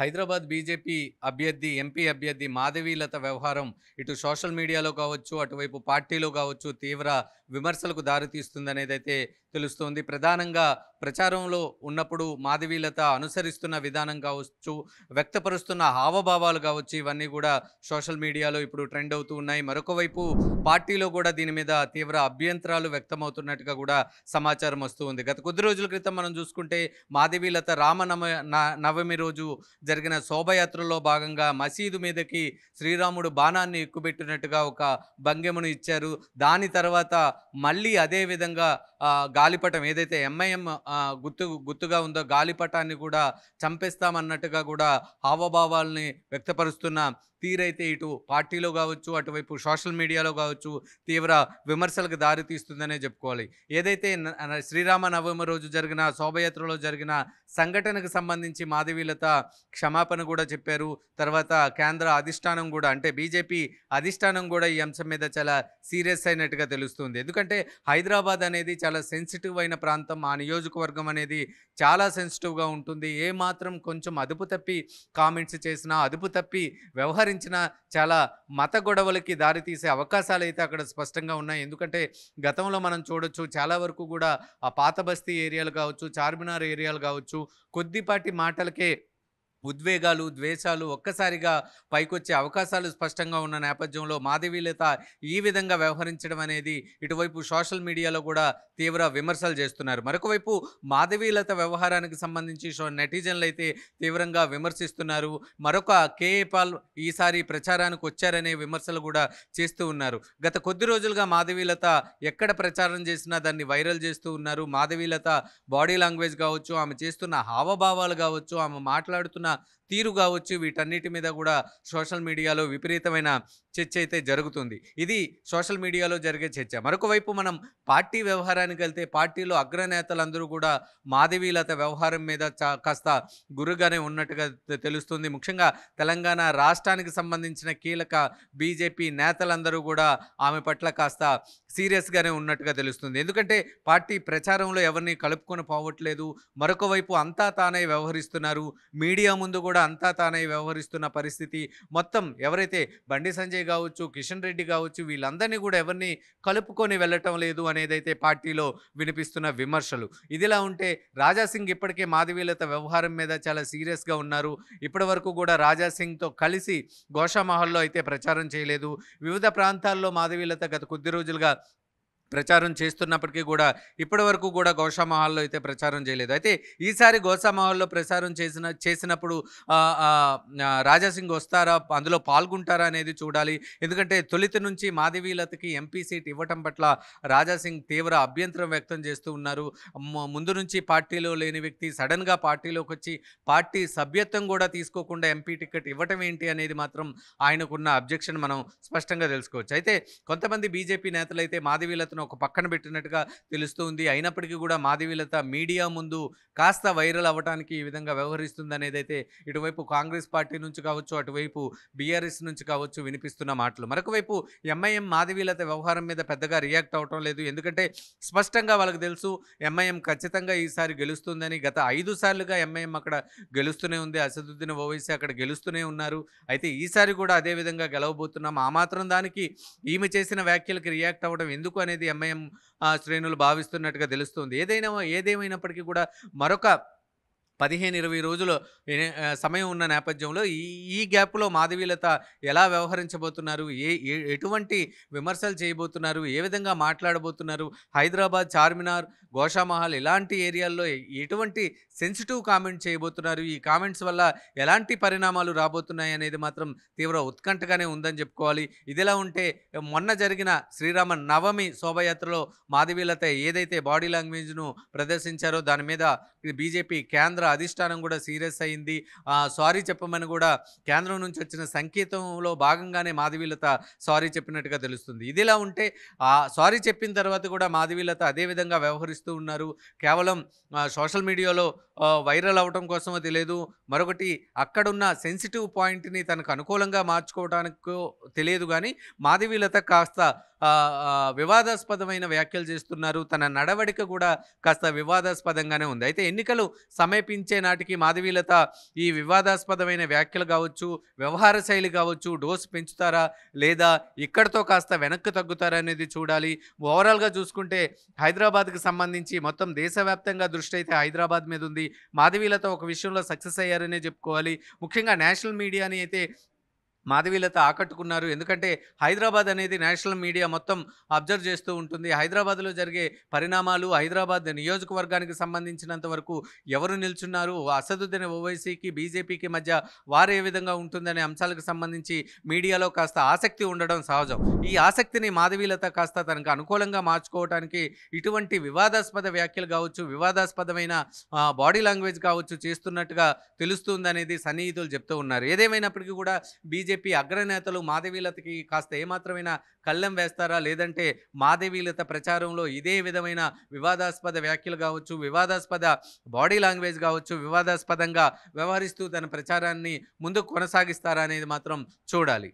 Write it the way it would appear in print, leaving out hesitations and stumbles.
Hyderabad BJP అభ్యర్థి, MP అభ్యర్థి మాధవీలత వ్యవహారం ఇటు సోషల్ మీడియాలో కావచ్చు, అటువైపు పార్టీలో కావచ్చు తీవ్ర విమర్శలకు దారితీస్తుందనేదైతే తెలుస్తోంది. ప్రధానంగా ప్రచారంలో ఉన్నప్పుడు మాధవీలత అనుసరిస్తున్న విధానం కావచ్చు, వ్యక్తపరుస్తున్న హావభావాలు కావచ్చు, ఇవన్నీ కూడా సోషల్ మీడియాలో ఇప్పుడు ట్రెండ్ అవుతూ ఉన్నాయి. మరొక వైపు పార్టీలో కూడా దీని మీద తీవ్ర అభ్యంతరాలు వ్యక్తమవుతున్నట్టుగా కూడా సమాచారం వస్తూ ఉంది. గత కొద్ది రోజుల క్రితం మనం చూసుకుంటే మాధవీలత నవమి రోజు జరిగిన శోభయాత్రలో భాగంగా మసీదు మీదకి శ్రీరాముడు బాణాన్ని ఎక్కుబెట్టినట్టుగా ఒక భంగిమను ఇచ్చారు. దాని తర్వాత మళ్ళీ అదే విధంగా గాలిపటం ఏదైతే ఎంఐఎం గుర్తుగా ఉందో గాలిపటాన్ని కూడా చంపేస్తామన్నట్టుగా కూడా హావభావాల్ని వ్యక్తపరుస్తున్న తీరైతే ఇటు పార్టీలో కావచ్చు, అటువైపు సోషల్ మీడియాలో కావచ్చు తీవ్ర విమర్శలకు దారితీస్తుందనే చెప్పుకోవాలి. ఏదైతే శ్రీరామ నవమి రోజు జరిగిన శోభయాత్రలో జరిగిన సంఘటనకు సంబంధించి మాధవీలత క్షమాపణ కూడా చెప్పారు. తర్వాత కేంద్ర అధిష్టానం కూడా అంటే బీజేపీ అధిష్టానం కూడా ఈ అంశం మీద చాలా సీరియస్ అయినట్టుగా తెలుస్తుంది. ఎందుకంటే హైదరాబాద్ అనేది చాలా సెన్సిటివ్ అయిన ప్రాంతం. ఆ నియోజకవర్గం అనేది చాలా సెన్సిటివ్‌గా ఉంటుంది. ఏమాత్రం కొంచెం అదుపు తప్పి కామెంట్స్ చేసినా, అదుపు తప్పి వ్యవహరించినా చాలా మత గొడవలకి దారితీసే అవకాశాలైతే అక్కడ స్పష్టంగా ఉన్నాయి. ఎందుకంటే గతంలో మనం చూడొచ్చు చాలా వరకు కూడా ఆ పాత బస్తీ ఏరియాలు కావచ్చు, చార్మినార్ ఏరియాలు కావచ్చు, కొద్దిపాటి మాటలకే ఉద్వేగాలు, ద్వేషాలు ఒక్కసారిగా పైకొచ్చే అవకాశాలు స్పష్టంగా ఉన్న నేపథ్యంలో మాధవీలత ఈ విధంగా వ్యవహరించడం అనేది ఇటువైపు సోషల్ మీడియాలో కూడా తీవ్ర విమర్శలు చేస్తున్నారు. మరొక వైపు మాధవీలత వ్యవహారానికి సంబంధించి నెటిజన్లయితే తీవ్రంగా విమర్శిస్తున్నారు. మరొక కేఏ పాల్ ఈసారి ప్రచారానికి వచ్చారనే విమర్శలు కూడా చేస్తూ ఉన్నారు. గత కొద్ది రోజులుగా మాధవీలత ఎక్కడ ప్రచారం చేసినా దాన్ని వైరల్ చేస్తూ ఉన్నారు. మాధవీలత బాడీ లాంగ్వేజ్ కావచ్చు, ఆమె చేస్తున్న హావభావాలు కావచ్చు, ఆమె మాట్లాడుతున్న తీరు కావచ్చు, వీటన్నిటి మీద కూడా సోషల్ మీడియాలో విపరీతమైన చర్చ అయితే జరుగుతుంది. ఇది సోషల్ మీడియాలో జరిగే చర్చ. మరొక వైపు మనం పార్టీ వ్యవహారానికి వెళ్తే పార్టీలో అగ్రనేతలందరూ కూడా మాధవీలత వ్యవహారం మీద కాస్త గురుగానే ఉన్నట్టుగా తెలుస్తుంది. ముఖ్యంగా తెలంగాణ రాష్ట్రానికి సంబంధించిన కీలక బీజేపీ నేతలందరూ కూడా ఆమె పట్ల కాస్త సీరియస్‌గానే ఉన్నట్టుగా తెలుస్తుంది. ఎందుకంటే పార్టీ ప్రచారంలో ఎవరిని కలుపుకొని పోవట్లేదు. మరొక వైపు అంతా తానై వ్యవహరిస్తున్నారు. మీడియా ముందు కూడా అంతా తానై వ్యవహరిస్తున్న పరిస్థితి. మొత్తం ఎవరైతే బండి సంజయ్ కావచ్చు, కిషన్ రెడ్డి కావచ్చు, వీళ్ళందరినీ కూడా ఎవరిని కలుపుకొని వెళ్ళటం లేదు అనేదైతే పార్టీలో వినిపిస్తున్న విమర్శలు. ఇదిలా ఉంటే రాజాసింగ్ ఇప్పటికే మాధవీలత వ్యవహారం మీద చాలా సీరియస్‌గా ఉన్నారు. ఇప్పటివరకు కూడా రాజాసింగ్‌తో కలిసి గోషామహల్‌లో అయితే ప్రచారం చేయలేదు. వివిధ ప్రాంతాల్లో మాధవీలత గత కొద్ది రోజులుగా ప్రచారం చేస్తున్నప్పటికీ కూడా ఇప్పటివరకు కూడా గోషామహల్‌లో అయితే ప్రచారం చేయలేదు. అయితే ఈసారి గోషామహల్‌లో ప్రచారం చేసినప్పుడు రాజాసింగ్ వస్తారా? అందులో పాల్గొంటారా అనేది చూడాలి. ఎందుకంటే తొలుత నుంచి మాధవీలతకి ఎంపీ సీట్ ఇవ్వటం పట్ల రాజాసింగ్ తీవ్ర అభ్యంతరం వ్యక్తం చేస్తూ ఉన్నారు. ముందు నుంచి పార్టీలో లేని వ్యక్తి సడెన్‌గా పార్టీలోకొచ్చి పార్టీ సభ్యత్వం కూడా తీసుకోకుండా ఎంపీ టికెట్ ఇవ్వటం ఏంటి అనేది మాత్రం ఆయనకున్న అబ్జెక్షన్ మనం స్పష్టంగా తెలుసుకోవచ్చు. అయితే కొంతమంది బీజేపీ నేతలైతే మాధవీలతను ఒక పక్కన పెట్టినట్టుగా తెలుస్తుంది. అయినప్పటికీ కూడా మాధవీలత మీడియా ముందు కాస్త వైరల్ అవ్వటానికి ఈ విధంగా వ్యవహరిస్తుందనేదైతే ఇటువైపు కాంగ్రెస్ పార్టీ నుంచి కావచ్చు, అటువైపు బీఆర్ఎస్ నుంచి కావచ్చు వినిపిస్తున్న మాటలు. మరొక వైపు ఎంఐఎం మాధవీలత వ్యవహారం మీద పెద్దగా రియాక్ట్ అవ్వటం లేదు. ఎందుకంటే స్పష్టంగా వాళ్ళకి తెలుసు ఎంఐఎం ఖచ్చితంగా ఈసారి గెలుస్తుందని. గత 5 సార్లుగా ఎంఐఎం అక్కడ గెలుస్తూనే ఉంది. అసదుద్దీన్ ఓవైసీ అక్కడ గెలుస్తూనే ఉన్నారు. అయితే ఈసారి కూడా అదే విధంగా గెలవబోతున్నాం. ఆ మాత్రం దానికి ఈమె చేసిన వ్యాఖ్యలకి రియాక్ట్ అవ్వడం ఎందుకు అనేది ఎంఐఎం శ్రేణులు భావిస్తున్నట్టుగా తెలుస్తుంది. ఏదేమైనప్పటికీ కూడా మరొక 15, 20 రోజులు సమయం ఉన్న నేపథ్యంలో ఈ ఈ గ్యాప్‌లో మాధవీలత ఎలా వ్యవహరించబోతున్నారు? ఎటువంటి విమర్శలు చేయబోతున్నారు? ఏ విధంగా మాట్లాడబోతున్నారు? హైదరాబాద్, చార్మినార్, గోషామహల్ ఇలాంటి ఏరియాల్లో ఎటువంటి సెన్సిటివ్ కామెంట్ చేయబోతున్నారు? ఈ కామెంట్స్ వల్ల ఎలాంటి పరిణామాలు రాబోతున్నాయి అనేది మాత్రం తీవ్ర ఉత్కంఠగానే ఉందని చెప్పుకోవాలి. ఇదిలా ఉంటే మొన్న జరిగిన శ్రీరామ నవమి శోభయాత్రలో మాధవీలత ఏదైతే బాడీ లాంగ్వేజ్‌ను ప్రదర్శించారో దాని మీద బీజేపీ కేంద్ర అధిష్టానం కూడా సీరియస్ అయింది. సారీ చెప్పమని కూడా కేంద్రం నుంచి వచ్చిన సంకేతంలో భాగంగానే మాధవీలత సారీ చెప్పినట్టుగా తెలుస్తుంది. ఇదిలా ఉంటే సారీ చెప్పిన తర్వాత కూడా మాధవీలత అదే విధంగా వ్యవహరిస్తూ ఉన్నారు. కేవలం సోషల్ మీడియాలో వైరల్ అవ్వటం కోసమో తెలియదు. మరొకటి అక్కడున్న సెన్సిటివ్ పాయింట్‌ని తనకు అనుకూలంగా మార్చుకోవడానికో తెలియదు గానీ మాధవీలత కాస్త వివాదాస్పదమైన వ్యాఖ్యలు చేస్తున్నారు. తన నడవడిక కూడా కాస్త వివాదాస్పదంగానే ఉంది. అయితే ఎన్నికలు సమీపించే నాటికి మాధవీలత ఈ వివాదాస్పదమైన వ్యాఖ్యలు కావచ్చు, వ్యవహార శైలి కావచ్చు, డోస్ పెంచుతారా? లేదా ఇక్కడితో కాస్త వెనక్కి తగ్గుతారా అనేది చూడాలి. ఓవరాల్‌గా చూసుకుంటే హైదరాబాద్‌కి సంబంధించి మొత్తం దేశవ్యాప్తంగా దృష్టి అయితే హైదరాబాద్ మీద ఉంది. మాధవీలత ఒక విషయంలో సక్సెస్ అయ్యారనే చెప్పుకోవాలి. ముఖ్యంగా నేషనల్ మీడియాని అయితే మాధవీలత ఆకట్టుకున్నారు. ఎందుకంటే హైదరాబాద్ అనేది నేషనల్ మీడియా మొత్తం అబ్జర్వ్ చేస్తూ ఉంటుంది. హైదరాబాద్‌లో జరిగే పరిణామాలు, హైదరాబాద్ నియోజకవర్గానికి సంబంధించినంత వరకు ఎవరు నిల్చున్నారు, అసదుద్దీన్ ఓవైసీకి, బీజేపీకి మధ్య వార్ ఏ విధంగా ఉంటుందనే అంశాలకు సంబంధించి మీడియాలో కాస్త ఆసక్తి ఉండడం సహజం. ఈ ఆసక్తిని మాధవీలత కాస్త తనకు అనుకూలంగా మార్చుకోవటానికి ఇటువంటి వివాదాస్పద వ్యాఖ్యలు కావచ్చు, వివాదాస్పదమైన బాడీ లాంగ్వేజ్ కావచ్చు చేస్తున్నట్టుగా తెలుస్తుందనేది సన్నిహితులు చెప్తూ ఉన్నారు. ఏదేమైనప్పటికీ కూడా బీజేపీ అగ్రనేతలు మాధవీలతకి కాస్త ఏమాత్రమైన కళ్ళెం వేస్తారా? లేదంటే మాధవీలత ప్రచారంలో ఇదే విధమైన వివాదాస్పద వ్యాఖ్యలు కావచ్చు, వివాదాస్పద బాడీ లాంగ్వేజ్ కావచ్చు, వివాదాస్పదంగా వ్యవహరిస్తూ తన ప్రచారాన్ని ముందుకు కొనసాగిస్తారా అనేది మాత్రం చూడాలి.